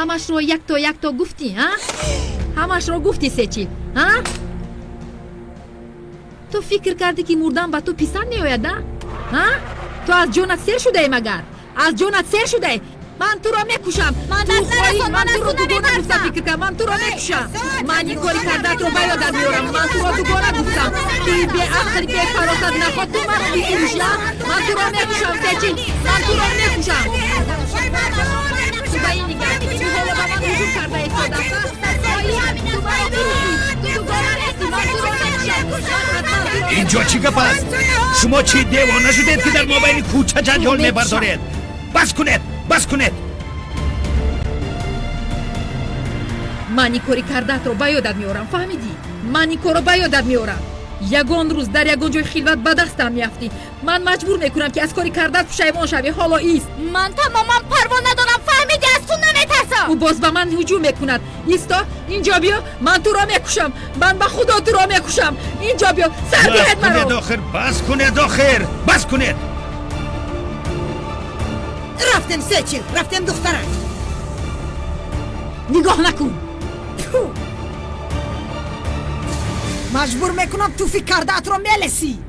همش رو یک تا گفتی ها؟ همش رو گفتی سچی ها؟ تو فکر کردی که مردن با تو پیسان نیاید ها؟ تو از جونت سیر شده ای مگر؟ از جونت سیر شده ای؟ من تو را میکشم. من تو رو دوگانه گفتم فکر کنم. من تو را میکشم. من این کاری کردت رو بیادت میارم. من تو را دوگانه گفتم که به عقلی به فراست نخواد تو من رو میکشی. من تو را میکشم سچی. من تو را میکشم. تو با این نگاه تو حالا با من هجوم کرده ای صدقه. تو با این تو دوگانه نیستی. من تو را میکشم. اینجا چی گپ است؟ شما چی دیوانه شدید که در مابین کوچه جنجال میبردارید؟ بس کنید. من این کاری کردت رو با یادت میارم. فهمیدی؟ من این کار رو با یادت میارم. یگان روز در یگان جای خلوت به دستم میافتی. من مجبور میکنم که از کاری کردت پشیمان شوی. حالا ایست. من تماما پروا ندارم. فهمیدی؟ از تو نمیترسم. او باز به من هجوم میکند. ایستا اینجا بیا. من تو را میکشم. من به خدا تو را میکشم. اینجا بیا. سر بهت مرا. بس کنید. رفتم سچل. رفتم دخترک. نگاه نکن. مجبور میکنم تو فکر کردت رو میلسی.